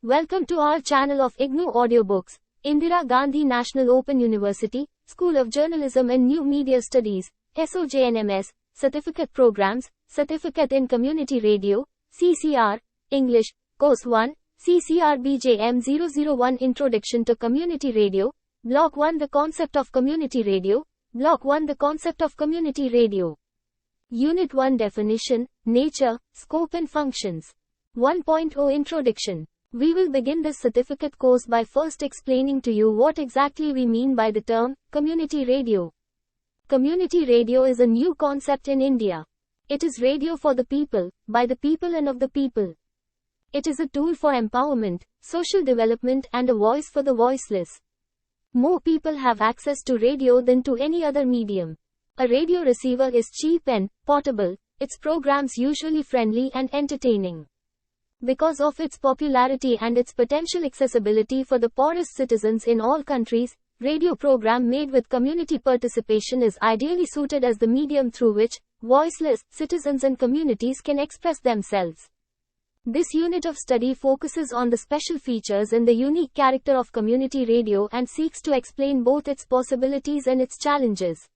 Welcome to our channel of IGNOU Audiobooks, Indira Gandhi National Open University, School of Journalism and New Media Studies, SOJNMS, Certificate Programs, Certificate in Community Radio, CCR, English, Course-1, CCR-BJM-01 Introduction to Community Radio, Block-1 The Concept of Community Radio, Block-1 The Concept of Community Radio. Unit 1 Definition, Nature, Scope and Functions. 1.0 Introduction. We will begin this certificate course by first explaining to you what exactly we mean by the term, community radio. Community radio is a new concept in India. It is radio for the people, by the people and of the people. It is a tool for empowerment, social development and a voice for the voiceless. More people have access to radio than to any other medium. A radio receiver is cheap and portable, its programs usually friendly and entertaining. Because of its popularity and its potential accessibility for the poorest citizens in all countries, radio program made with community participation is ideally suited as the medium through which voiceless citizens and communities can express themselves. This unit of study focuses on the special features and the unique character of community radio and seeks to explain both its possibilities and its challenges.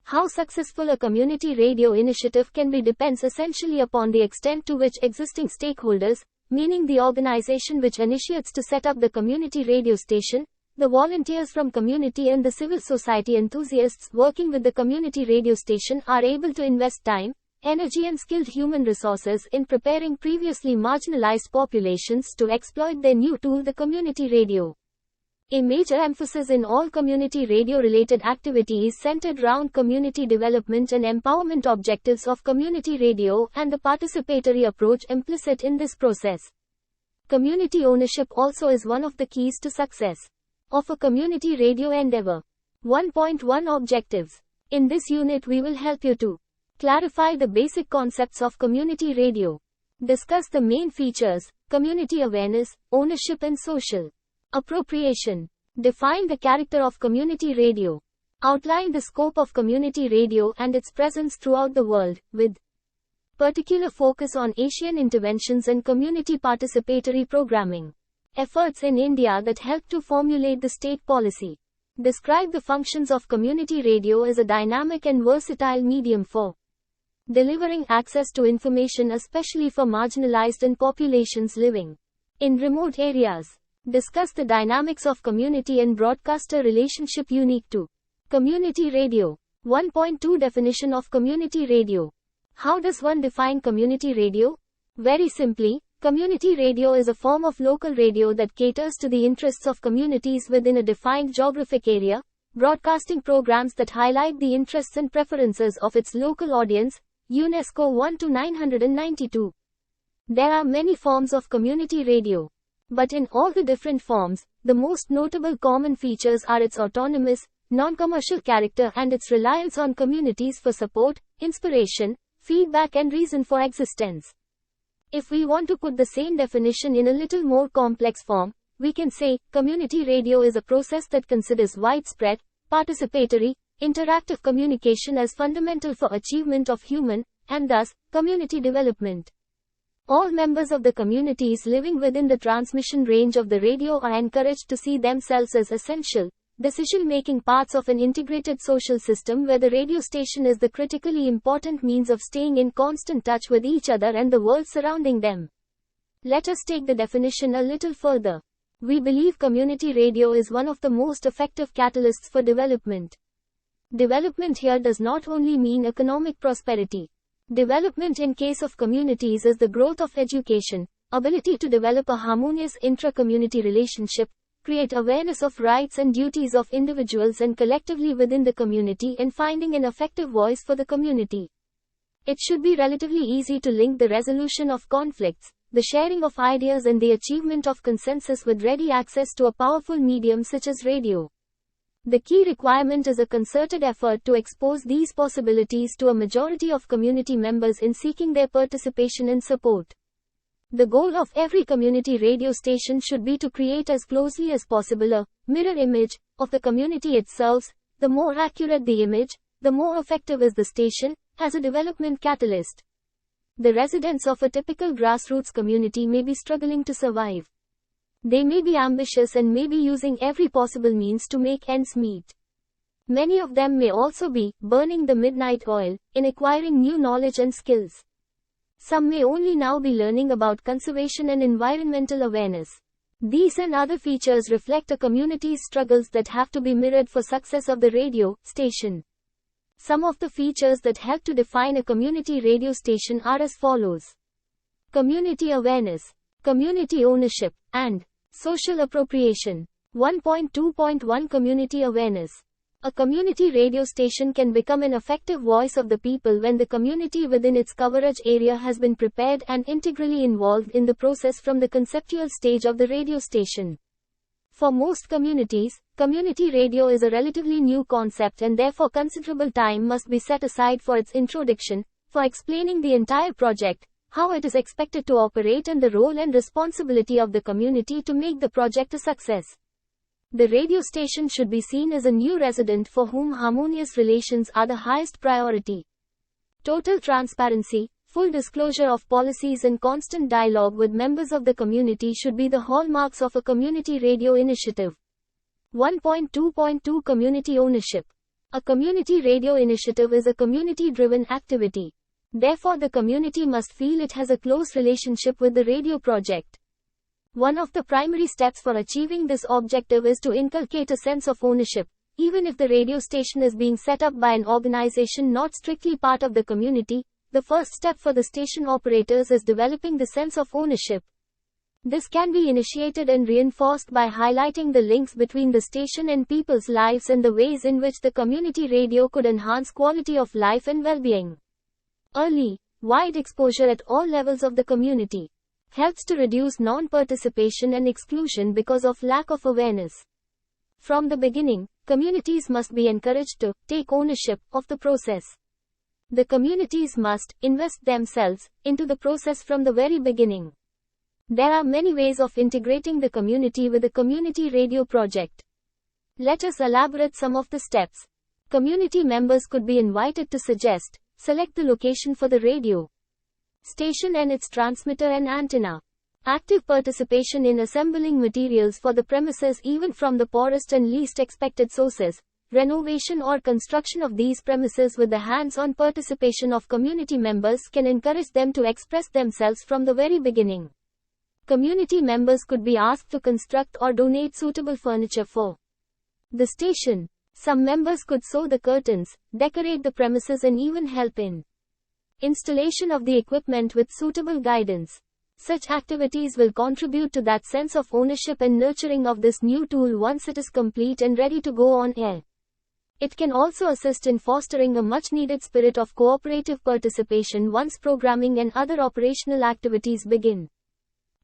How successful a community radio initiative can be depends essentially upon the extent to which existing stakeholders, meaning the organization which initiates to set up the community radio station, the volunteers from community and the civil society enthusiasts working with the community radio station are able to invest time, energy and skilled human resources in preparing previously marginalized populations to exploit their new tool, the community radio. A major emphasis in all community radio-related activity is centered around community development and empowerment objectives of community radio and the participatory approach implicit in this process. Community ownership also is one of the keys to success of a community radio endeavor. 1.1 Objectives. In this unit we will help you to clarify the basic concepts of community radio, discuss the main features, community awareness, ownership and social appropriation. Define the character of community radio. Outline the scope of community radio and its presence throughout the world, with particular focus on Asian interventions and community participatory programming. Efforts in India that help to formulate the state policy. Describe the functions of community radio as a dynamic and versatile medium for delivering access to information, especially for marginalized and populations living in remote areas. Discuss the dynamics of community and broadcaster relationship unique to community radio. 1.2 Definition of community radio. How does one define community radio? Very simply, community radio is a form of local radio that caters to the interests of communities within a defined geographic area, broadcasting programs that highlight the interests and preferences of its local audience. UNESCO 1-992. There are many forms of community radio. But in all the different forms, the most notable common features are its autonomous, non-commercial character and its reliance on communities for support, inspiration, feedback and reason for existence. If we want to put the same definition in a little more complex form, we can say, community radio is a process that considers widespread, participatory, interactive communication as fundamental for achievement of human, and thus, community development. All members of the communities living within the transmission range of the radio are encouraged to see themselves as essential, decision-making parts of an integrated social system where the radio station is the critically important means of staying in constant touch with each other and the world surrounding them. Let us take the definition a little further. We believe community radio is one of the most effective catalysts for development. Development here does not only mean economic prosperity. Development in case of communities is the growth of education, ability to develop a harmonious intra-community relationship, create awareness of rights and duties of individuals and collectively within the community and finding an effective voice for the community. It should be relatively easy to link the resolution of conflicts, the sharing of ideas and the achievement of consensus with ready access to a powerful medium such as radio. The key requirement is a concerted effort to expose these possibilities to a majority of community members in seeking their participation and support. The goal of every community radio station should be to create as closely as possible a mirror image of the community it serves. The more accurate the image, the more effective is the station as a development catalyst. The residents of a typical grassroots community may be struggling to survive. They may be ambitious and may be using every possible means to make ends meet. Many of them may also be burning the midnight oil in acquiring new knowledge and skills. Some may only now be learning about conservation and environmental awareness. These and other features reflect a community's struggles that have to be mirrored for success of the radio station. Some of the features that help to define a community radio station are as follows: community awareness, community ownership, and social appropriation. 1.2.1 Community awareness. A community radio station can become an effective voice of the people when the community within its coverage area has been prepared and integrally involved in the process from the conceptual stage of the radio station. For most communities, community radio is a relatively new concept and therefore considerable time must be set aside for its introduction, for explaining the entire project, how it is expected to operate and the role and responsibility of the community to make the project a success. The radio station should be seen as a new resident for whom harmonious relations are the highest priority. Total transparency, full disclosure of policies and constant dialogue with members of the community should be the hallmarks of a community radio initiative. 1.2.2 Community ownership. A community radio initiative is a community-driven activity. Therefore, the community must feel it has a close relationship with the radio project. One of the primary steps for achieving this objective is to inculcate a sense of ownership, even if the radio station is being set up by an organization not strictly part of the community. The first step for the station operators is developing the sense of ownership. This can be initiated and reinforced by highlighting the links between the station and people's lives and the ways in which the community radio could enhance quality of life and well-being. Early, wide exposure at all levels of the community helps to reduce non-participation and exclusion because of lack of awareness. From the beginning, communities must be encouraged to take ownership of the process. The communities must invest themselves into the process from the very beginning. There are many ways of integrating the community with a community radio project. Let us elaborate some of the steps. Community members could be invited to suggest, select the location for the radio station and its transmitter and antenna. Active participation in assembling materials for the premises even from the poorest and least expected sources. Renovation or construction of these premises with the hands-on participation of community members can encourage them to express themselves from the very beginning. Community members could be asked to construct or donate suitable furniture for the station. Some members could sew the curtains, decorate the premises and even help in installation of the equipment with suitable guidance. Such activities will contribute to that sense of ownership and nurturing of this new tool once it is complete and ready to go on air. It can also assist in fostering a much-needed spirit of cooperative participation once programming and other operational activities begin.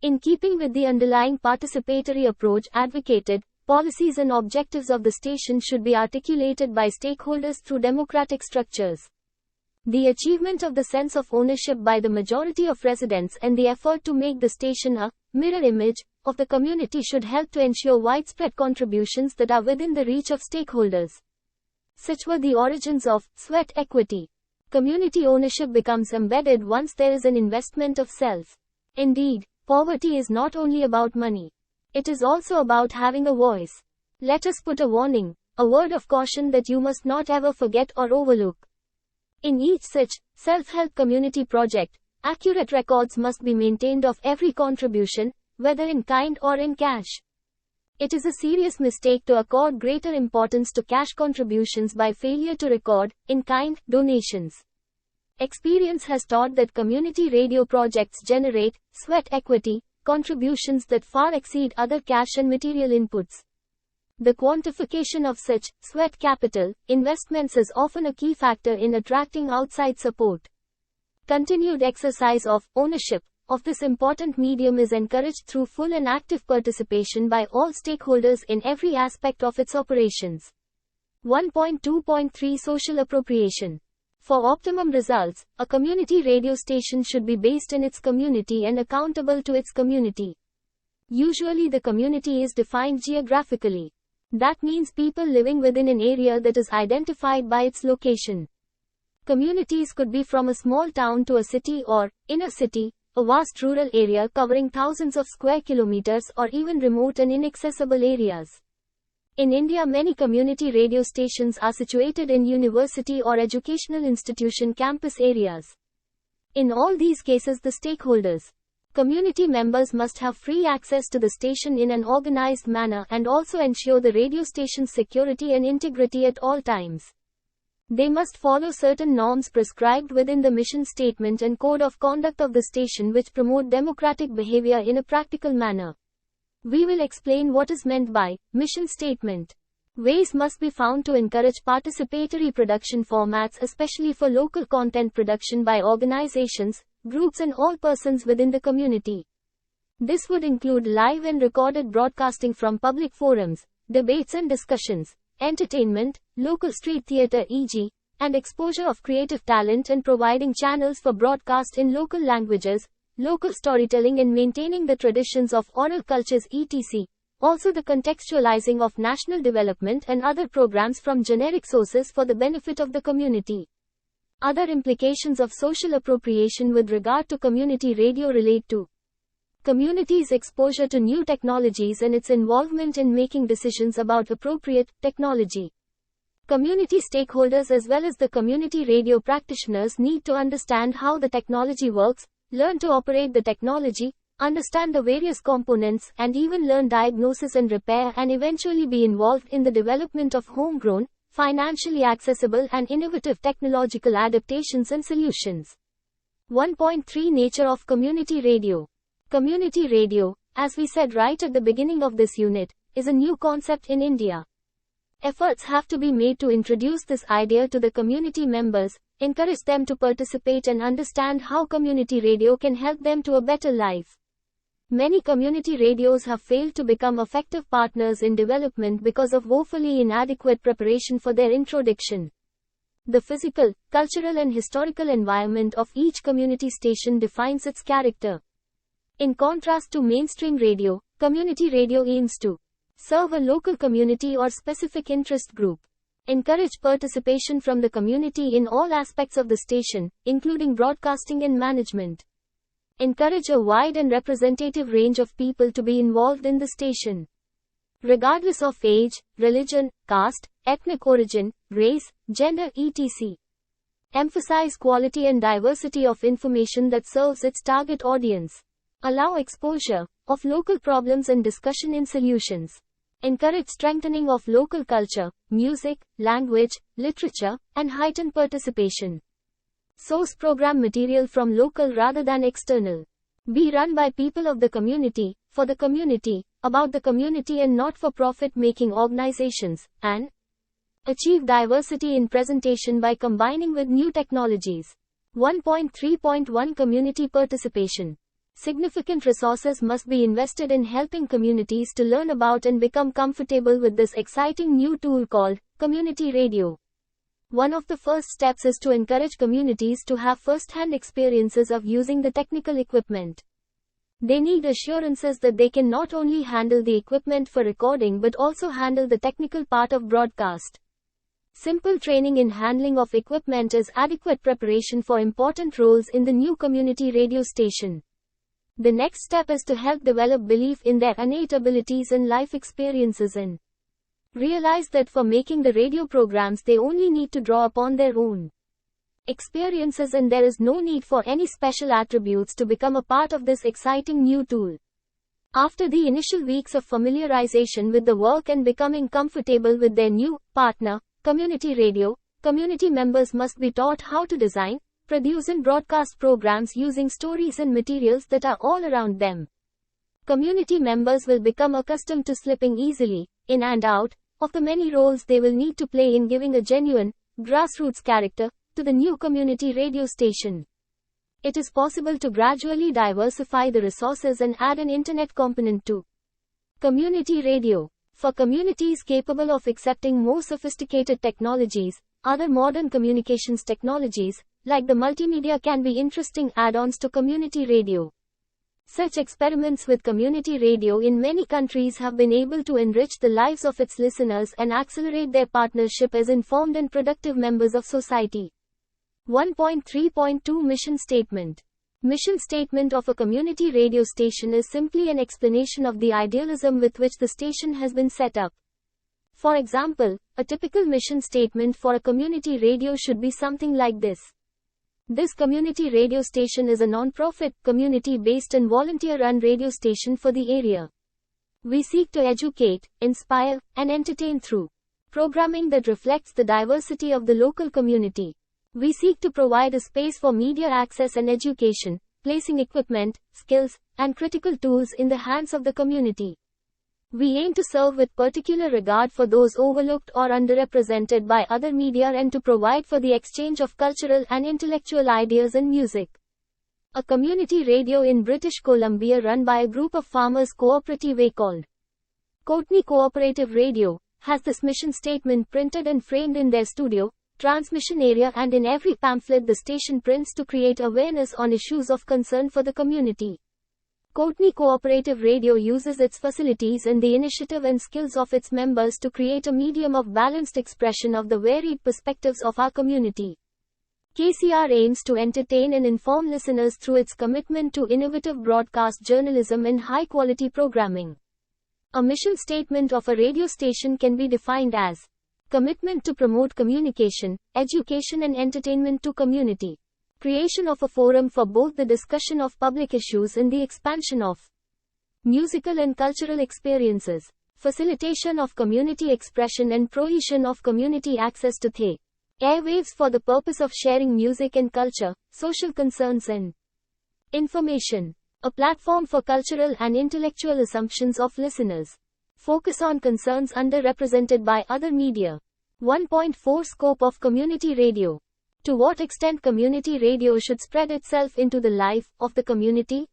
In keeping with the underlying participatory approach advocated, policies and objectives of the station should be articulated by stakeholders through democratic structures. The achievement of the sense of ownership by the majority of residents and the effort to make the station a mirror image of the community should help to ensure widespread contributions that are within the reach of stakeholders. Such were the origins of sweat equity. Community ownership becomes embedded once there is an investment of self. Indeed, poverty is not only about money. It is also about having a voice. Let us put a warning, a word of caution that you must not ever forget or overlook. In each such self-help community project, accurate records must be maintained of every contribution, whether in kind or in cash. It is a serious mistake to accord greater importance to cash contributions by failure to record in-kind donations. Experience has taught that community radio projects generate sweat equity contributions that far exceed other cash and material inputs. The quantification of such sweat capital investments is often a key factor in attracting outside support. Continued exercise of ownership of this important medium is encouraged through full and active participation by all stakeholders in every aspect of its operations. 1.2.3 Social appropriation. For optimum results, a community radio station should be based in its community and accountable to its community. Usually the community is defined geographically. That means people living within an area that is identified by its location. Communities could be from a small town to a city or inner city, a vast rural area covering thousands of square kilometers or even remote and inaccessible areas. In India, many community radio stations are situated in university or educational institution campus areas. In all these cases, the stakeholders, community members must have free access to the station in an organized manner and also ensure the radio station's security and integrity at all times. They must follow certain norms prescribed within the mission statement and code of conduct of the station which promote democratic behavior in a practical manner. We will explain what is meant by mission statement. Ways must be found to encourage participatory production formats, especially for local content production by organizations, groups and all persons within the community. This would include live and recorded broadcasting from public forums, debates and discussions, entertainment, local street theater e.g., and exposure of creative talent and providing channels for broadcast in local languages, local storytelling and maintaining the traditions of oral cultures etc. Also the contextualizing of national development and other programs from generic sources for the benefit of the community. Other implications of social appropriation with regard to community radio relate to communities' exposure to new technologies and its involvement in making decisions about appropriate technology. Community stakeholders as well as the community radio practitioners need to understand how the technology works, learn to operate the technology, understand the various components, and even learn diagnosis and repair and eventually be involved in the development of homegrown, financially accessible and innovative technological adaptations and solutions. 1.3 Nature of Community Radio. Community radio, as we said right at the beginning of this unit, is a new concept in India. Efforts have to be made to introduce this idea to the community members, encourage them to participate and understand how community radio can help them to a better life. Many community radios have failed to become effective partners in development because of woefully inadequate preparation for their introduction. The physical, cultural and historical environment of each community station defines its character. In contrast to mainstream radio, community radio aims to serve a local community or specific interest group. Encourage participation from the community in all aspects of the station, including broadcasting and management. Encourage a wide and representative range of people to be involved in the station, regardless of age, religion, caste, ethnic origin, race, gender etc. Emphasize quality and diversity of information that serves its target audience. Allow exposure of local problems and discussion in solutions. Encourage strengthening of local culture, music, language, literature, and heightened participation. Source program material from local rather than external. Be run by people of the community, for the community, about the community and not for profit making organizations, and achieve diversity in presentation by combining with new technologies. 1.3.1 Community participation. Significant resources must be invested in helping communities to learn about and become comfortable with this exciting new tool called community radio. One of the first steps is to encourage communities to have first-hand experiences of using the technical equipment. They need assurances that they can not only handle the equipment for recording but also handle the technical part of broadcast. Simple training in handling of equipment is adequate preparation for important roles in the new community radio station. The next step is to help develop belief in their innate abilities and life experiences and realize that for making the radio programs they only need to draw upon their own experiences and there is no need for any special attributes to become a part of this exciting new tool. After the initial weeks of familiarization with the work and becoming comfortable with their new partner, community radio, community members must be taught how to design, produce and broadcast programs using stories and materials that are all around them. Community members will become accustomed to slipping easily, in and out, of the many roles they will need to play in giving a genuine, grassroots character to the new community radio station. It is possible to gradually diversify the resources and add an internet component to community radio. For communities capable of accepting more sophisticated technologies, other modern communications technologies, like the multimedia can be interesting add-ons to community radio. Such experiments with community radio in many countries have been able to enrich the lives of its listeners and accelerate their partnership as informed and productive members of society. 1.3.2 Mission Statement. Mission statement of a community radio station is simply an explanation of the idealism with which the station has been set up. For example, a typical mission statement for a community radio should be something like this. This community radio station is a non-profit, community-based and volunteer-run radio station for the area. We seek to educate, inspire, and entertain through programming that reflects the diversity of the local community. We seek to provide a space for media access and education, placing equipment, skills, and critical tools in the hands of the community. We aim to serve with particular regard for those overlooked or underrepresented by other media and to provide for the exchange of cultural and intellectual ideas and music. A community radio in British Columbia run by a group of farmers cooperative called Courtney Cooperative Radio, has this mission statement printed and framed in their studio, transmission area and in every pamphlet the station prints to create awareness on issues of concern for the community. Courtney Cooperative Radio uses its facilities and the initiative and skills of its members to create a medium of balanced expression of the varied perspectives of our community. KCR aims to entertain and inform listeners through its commitment to innovative broadcast journalism and high-quality programming. A mission statement of a radio station can be defined as commitment to promote communication, education and entertainment to community. Creation of a forum for both the discussion of public issues and the expansion of musical and cultural experiences. Facilitation of community expression and provision of community access to the airwaves for the purpose of sharing music and culture, social concerns and information. A platform for cultural and intellectual assumptions of listeners. Focus on concerns underrepresented by other media. 1.4 Scope of community radio. To what extent community radio should spread itself into the life of the community?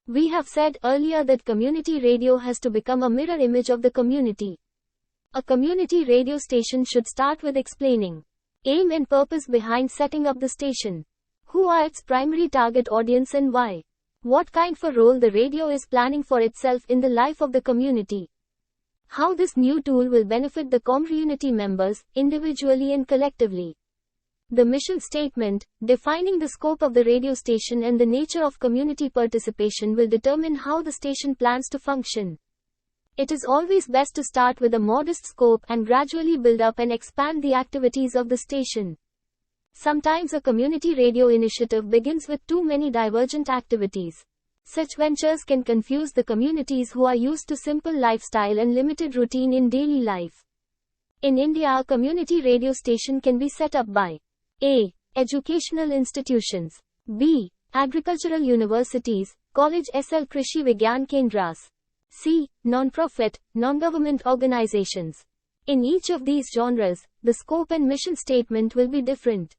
We have said earlier that community radio has to become a mirror image of the community. A community radio station should start with explaining aim and purpose behind setting up the station. Who are its primary target audience and why? What kind of role the radio is planning for itself in the life of the community. How this new tool will benefit the community members, individually and collectively. The mission statement, defining the scope of the radio station and the nature of community participation will determine how the station plans to function. It is always best to start with a modest scope and gradually build up and expand the activities of the station. Sometimes a community radio initiative begins with too many divergent activities. Such ventures can confuse the communities who are used to simple lifestyle and limited routine in daily life. In India, a community radio station can be set up by A. Educational institutions. B. Agricultural universities, college SL Krishi Vigyan Kendras. C. Non-profit, non-government organizations. In each of these genres, the scope and mission statement will be different.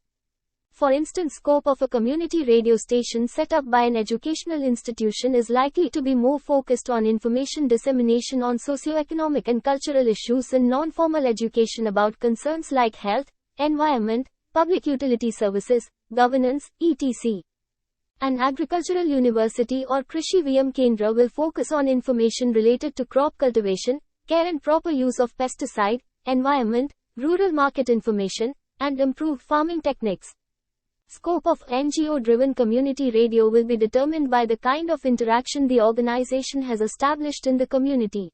For instance, scope of a community radio station set up by an educational institution is likely to be more focused on information dissemination on socio-economic and cultural issues and non-formal education about concerns like health, environment, public utility services, governance, etc. An agricultural university or Krishi Vigyan Kendra will focus on information related to crop cultivation, care and proper use of pesticide, environment, rural market information, and improved farming techniques. Scope of NGO-driven community radio will be determined by the kind of interaction the organization has established in the community.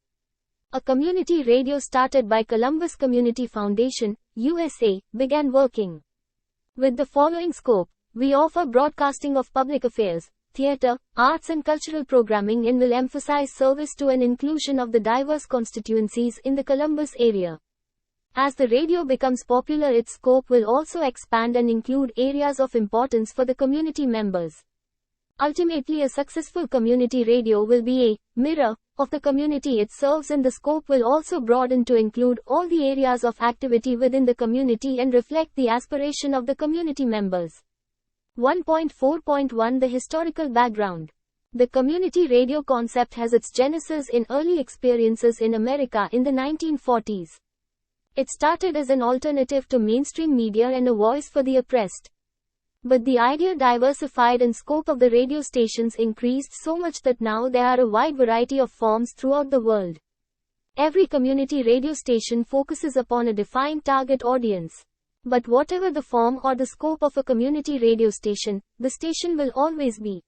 A community radio started by Columbus Community Foundation, USA, began working with the following scope. We offer broadcasting of public affairs, theater, arts and cultural programming and will emphasize service to and inclusion of the diverse constituencies in the Columbus area. As the radio becomes popular, its scope will also expand and include areas of importance for the community members. Ultimately, a successful community radio will be a mirror of the community it serves, and the scope will also broaden to include all the areas of activity within the community and reflect the aspiration of the community members. 1.4.1 The historical background. The community radio concept has its genesis in early experiences in America in the 1940s. It started as an alternative to mainstream media and a voice for the oppressed. But the idea diversified and scope of the radio stations increased so much that now there are a wide variety of forms throughout the world. Every community radio station focuses upon a defined target audience. But whatever the form or the scope of a community radio station, the station will always be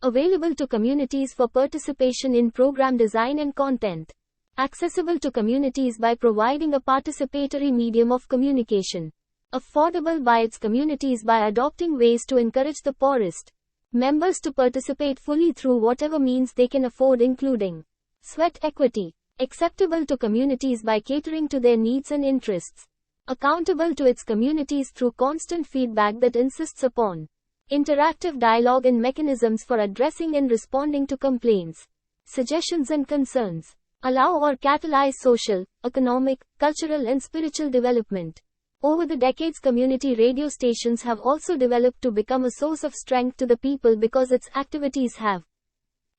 available to communities for participation in program design and content. Accessible to communities by providing a participatory medium of communication. Affordable by its communities by adopting ways to encourage the poorest members to participate fully through whatever means they can afford, including sweat equity. Acceptable to communities by catering to their needs and interests. Accountable to its communities through constant feedback that insists upon interactive dialogue and mechanisms for addressing and responding to complaints, suggestions and concerns. Allow or catalyze social, economic, cultural and spiritual development. Over the decades, community radio stations have also developed to become a source of strength to the people because its activities have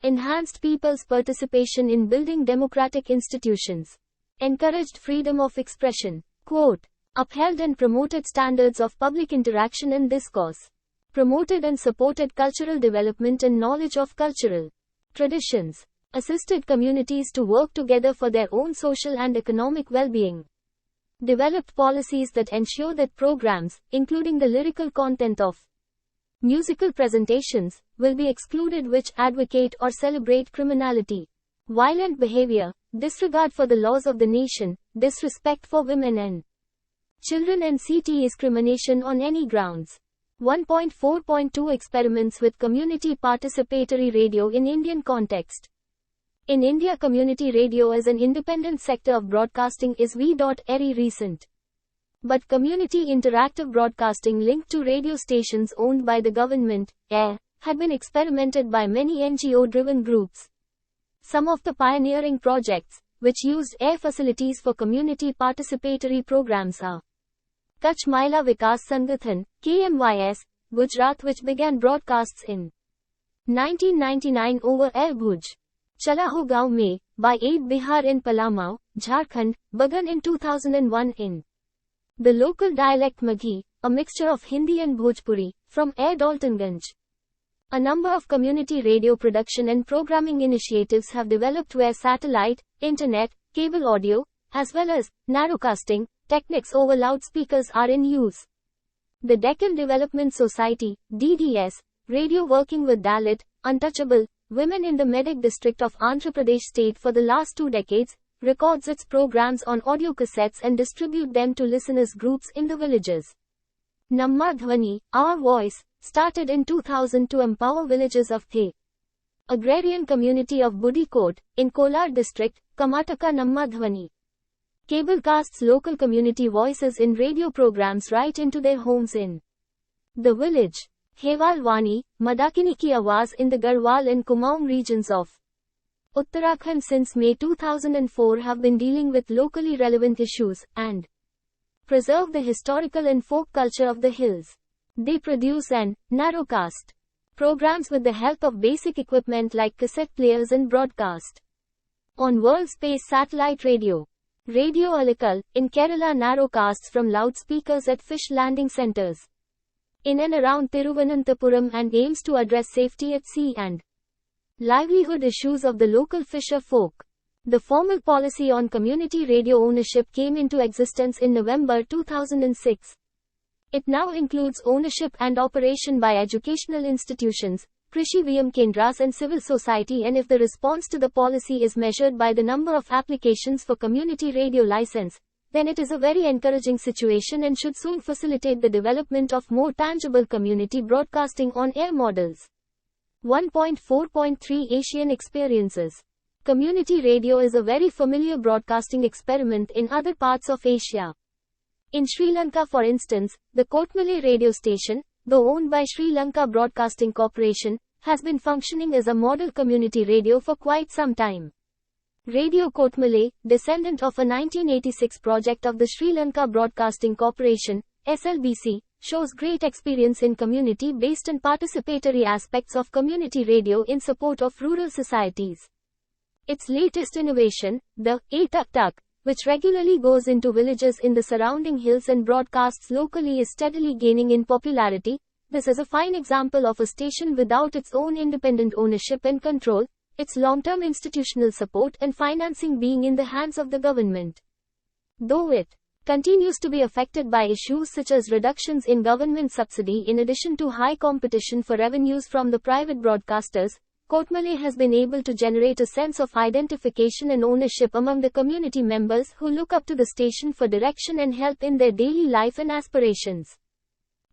enhanced people's participation in building democratic institutions, encouraged freedom of expression, quote, upheld and promoted standards of public interaction and discourse, promoted and supported cultural development and knowledge of cultural traditions, assisted communities to work together for their own social and economic well-being, developed policies that ensure that programs, including the lyrical content of musical presentations, will be excluded which advocate or celebrate criminality, violent behavior, disregard for the laws of the nation, disrespect for women and children and discrimination on any grounds. 1.4.2 Experiments with community participatory radio in Indian context. In India, community radio as an independent sector of broadcasting is very recent. But community interactive broadcasting linked to radio stations owned by the government, had been experimented by many NGO-driven groups. Some of the pioneering projects, which used air facilities for community participatory programs are Kutch Mahila Vikas Sangathan, KMYS, Gujarat, which began broadcasts in 1999 over air Bhuj. Chala Ho Gaon Mein, by 8 Bihar in Palamau, Jharkhand, begun in 2001 in the local dialect Maghi, a mixture of Hindi and Bhojpuri, from air Daltonganj. A number of community radio production and programming initiatives have developed where satellite, internet, cable audio, as well as narrowcasting techniques over loudspeakers are in use. The Deccan Development Society, DDS, radio working with Dalit, untouchable women in the Medak district of Andhra Pradesh state for the last 2 decades, records its programs on audio cassettes and distribute them to listeners groups in the villages. Namma Dhwani, Our Voice, started in 2000 to empower villages of the agrarian community of Budikot, in Kolar district, Karnataka. Namma Dhwani cablecasts local community voices in radio programs right into their homes in the village. Heval Wani, Madakini Ki Awaz in the Garhwal and Kumaon regions of Uttarakhand since May 2004 have been dealing with locally relevant issues and preserve the historical and folk culture of the hills. They produce and narrowcast programs with the help of basic equipment like cassette players and broadcast on World Space Satellite Radio. Radio Alikal, in Kerala, narrowcasts from loudspeakers at fish landing centers in and around Thiruvananthapuram and aims to address safety at sea and livelihood issues of the local fisher folk. The formal policy on community radio ownership came into existence in November 2006. It now includes ownership and operation by educational institutions, Krishi VM Kendras and civil society, and if the response to the policy is measured by the number of applications for community radio license, then it is a very encouraging situation and should soon facilitate the development of more tangible community broadcasting on-air models. 1.4.3 Asian Experiences. Community radio is a very familiar broadcasting experiment in other parts of Asia. In Sri Lanka, for instance, the Kotmale radio station, though owned by Sri Lanka Broadcasting Corporation, has been functioning as a model community radio for quite some time. Radio Kotmale, descendant of a 1986 project of the Sri Lanka Broadcasting Corporation, SLBC, shows great experience in community-based and participatory aspects of community radio in support of rural societies. Its latest innovation, the Tuk Tuk, which regularly goes into villages in the surrounding hills and broadcasts locally, is steadily gaining in popularity. This is a fine example of a station without its own independent ownership and control, its long-term institutional support and financing being in the hands of the government. Though it continues to be affected by issues such as reductions in government subsidy in addition to high competition for revenues from the private broadcasters. Kootmale has been able to generate a sense of identification and ownership among the community members who look up to the station for direction and help in their daily life and aspirations.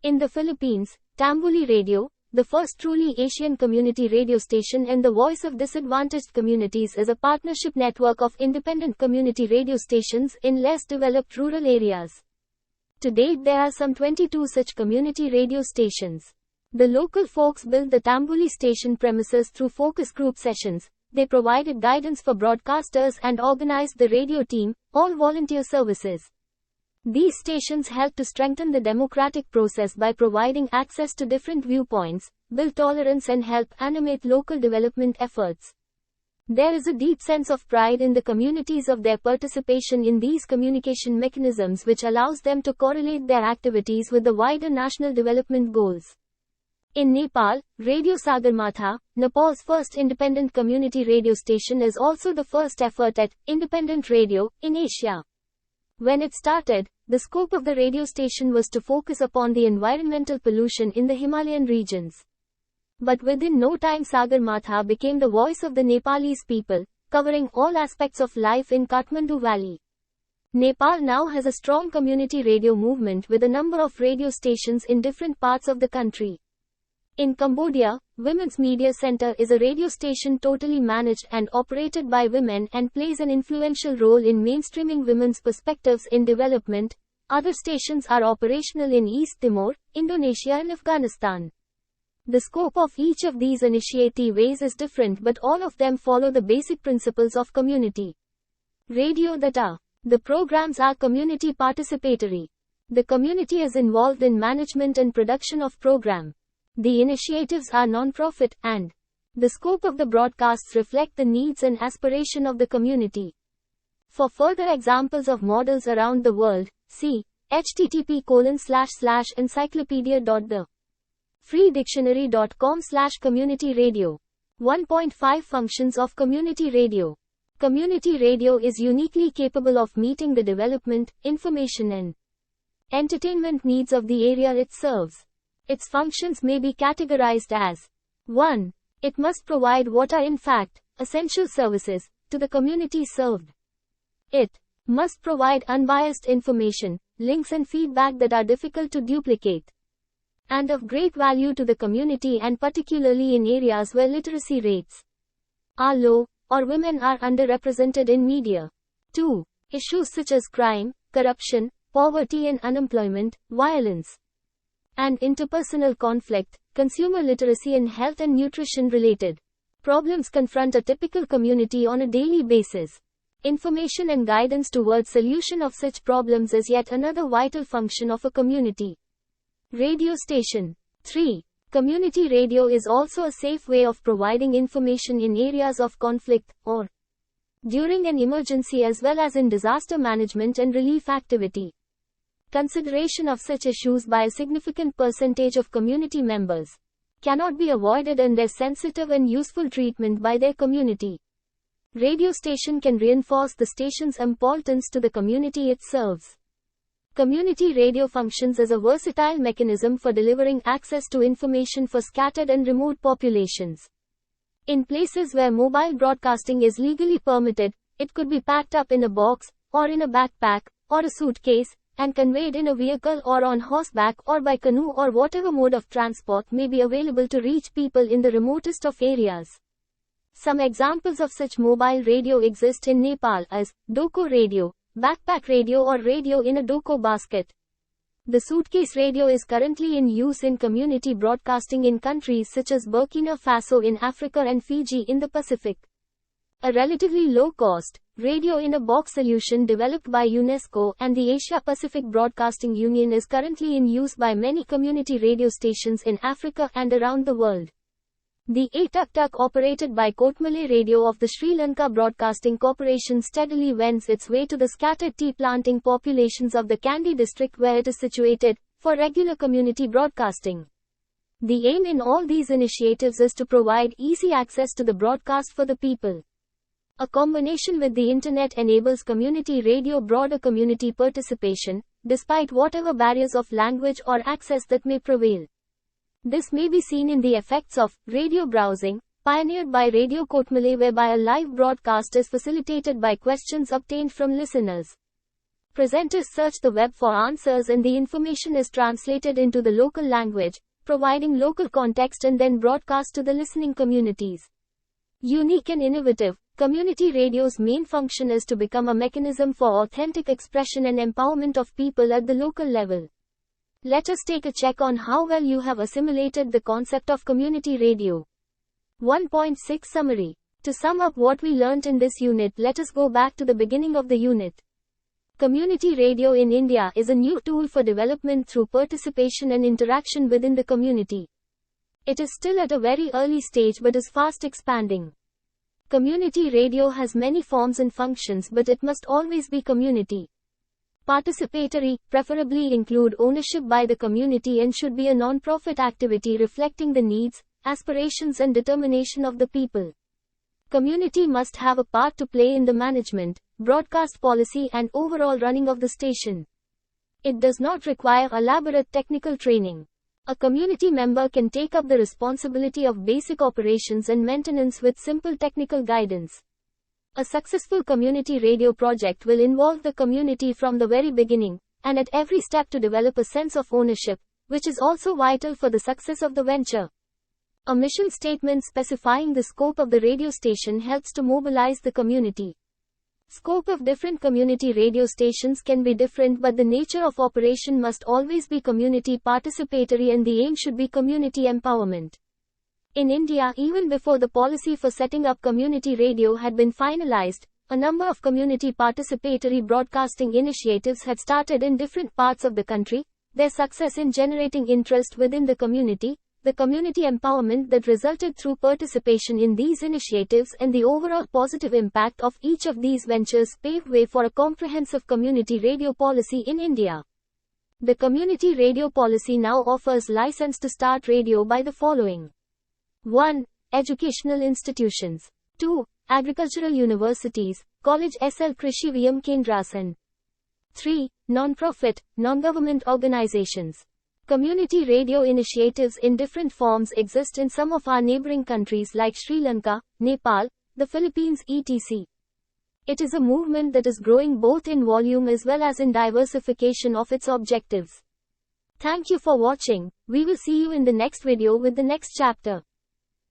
In the Philippines, Tambuli Radio, the first truly Asian community radio station and the voice of disadvantaged communities, is a partnership network of independent community radio stations in less developed rural areas. To date, there are some 22 such community radio stations. The local folks built the Tambuli station premises through focus group sessions. They provided guidance for broadcasters and organized the radio team, all volunteer services. These stations help to strengthen the democratic process by providing access to different viewpoints, build tolerance and help animate local development efforts. There is a deep sense of pride in the communities of their participation in these communication mechanisms, which allows them to correlate their activities with the wider national development goals. In Nepal, Radio Sagarmatha, Nepal's first independent community radio station, is also the first effort at independent radio in Asia. When it started, the scope of the radio station was to focus upon the environmental pollution in the Himalayan regions. But within no time, Sagarmatha became the voice of the Nepalese people, covering all aspects of life in Kathmandu Valley. Nepal now has a strong community radio movement with a number of radio stations in different parts of the country. In Cambodia, Women's Media Center is a radio station totally managed and operated by women and plays an influential role in mainstreaming women's perspectives in development. Other stations are operational in East Timor, Indonesia and Afghanistan. The scope of each of these initiatives is different, but all of them follow the basic principles of community radio that are: the programs are community participatory. The community is involved in management and production of program. The initiatives are non-profit, and the scope of the broadcasts reflect the needs and aspiration of the community. For further examples of models around the world, see http://encyclopedia.the.freedictionary.com/community radio. 1.5 Functions of community radio. Community radio is uniquely capable of meeting the development, information and entertainment needs of the area it serves. Its functions may be categorized as: 1. It must provide what are in fact essential services to the community served. It must provide unbiased information, links and feedback that are difficult to duplicate and of great value to the community, and particularly in areas where literacy rates are low or women are underrepresented in media. 2. Issues such as crime, corruption, poverty and unemployment, violence and interpersonal conflict, consumer literacy and health and nutrition related problems confront a typical community on a daily basis. Information and guidance towards solution of such problems is yet another vital function of a community radio station. 3. Community radio is also a safe way of providing information in areas of conflict or during an emergency, as well as in disaster management and relief activity. Consideration of such issues by a significant percentage of community members cannot be avoided, and their sensitive and useful treatment by their community radio station can reinforce the station's importance to the community it serves. Community radio functions as a versatile mechanism for delivering access to information for scattered and remote populations. In places where mobile broadcasting is legally permitted, it could be packed up in a box, or in a backpack, or a suitcase, and conveyed in a vehicle or on horseback or by canoe, or whatever mode of transport may be available to reach people in the remotest of areas. Some examples of such mobile radio exist in Nepal as Doko radio, backpack radio or radio in a Doko basket. The suitcase radio is currently in use in community broadcasting in countries such as Burkina Faso in Africa and Fiji in the Pacific. A relatively low-cost radio-in-a-box solution developed by UNESCO and the Asia-Pacific Broadcasting Union is currently in use by many community radio stations in Africa and around the world. The tuk-tuk operated by Kootmale Radio of the Sri Lanka Broadcasting Corporation steadily wends its way to the scattered tea planting populations of the Kandy district where it is situated, for regular community broadcasting. The aim in all these initiatives is to provide easy access to the broadcast for the people. A combination with the internet enables community radio broader community participation, despite whatever barriers of language or access that may prevail. This may be seen in the effects of radio browsing, pioneered by Radio Kotmale, whereby a live broadcast is facilitated by questions obtained from listeners. Presenters search the web for answers and the information is translated into the local language, providing local context and then broadcast to the listening communities. Unique and innovative, community radio's main function is to become a mechanism for authentic expression and empowerment of people at the local level. Let us take a check on how well you have assimilated the concept of community radio. 1.6 Summary. To sum up what we learnt in this unit, let us go back to the beginning of the unit. Community radio in India is a new tool for development through participation and interaction within the community. It is still at a very early stage but is fast expanding. Community radio has many forms and functions, but it must always be community participatory, preferably include ownership by the community, and should be a non-profit activity reflecting the needs, aspirations and determination of the people. Community must have a part to play in the management, broadcast policy and overall running of the station. It does not require elaborate technical training. A community member can take up the responsibility of basic operations and maintenance with simple technical guidance. A successful community radio project will involve the community from the very beginning, and at every step to develop a sense of ownership, which is also vital for the success of the venture. A mission statement specifying the scope of the radio station helps to mobilize the community. Scope of different community radio stations can be different, but the nature of operation must always be community participatory and the aim should be community empowerment. In India, even before the policy for setting up community radio had been finalized, a number of community participatory broadcasting initiatives had started in different parts of the country. Their success in generating interest within the community empowerment that resulted through participation in these initiatives, and the overall positive impact of each of these ventures paved way for a comprehensive community radio policy in India. The community radio policy now offers license to start radio by the following. 1. Educational institutions. 2. Agricultural universities, college SL Krishi VM Kendrasan. 3. Non-profit, non-government organizations. Community radio initiatives in different forms exist in some of our neighboring countries like Sri Lanka, Nepal, the Philippines etc. It is a movement that is growing both in volume as well as in diversification of its objectives. Thank you for watching. We will see you in the next video with the next chapter.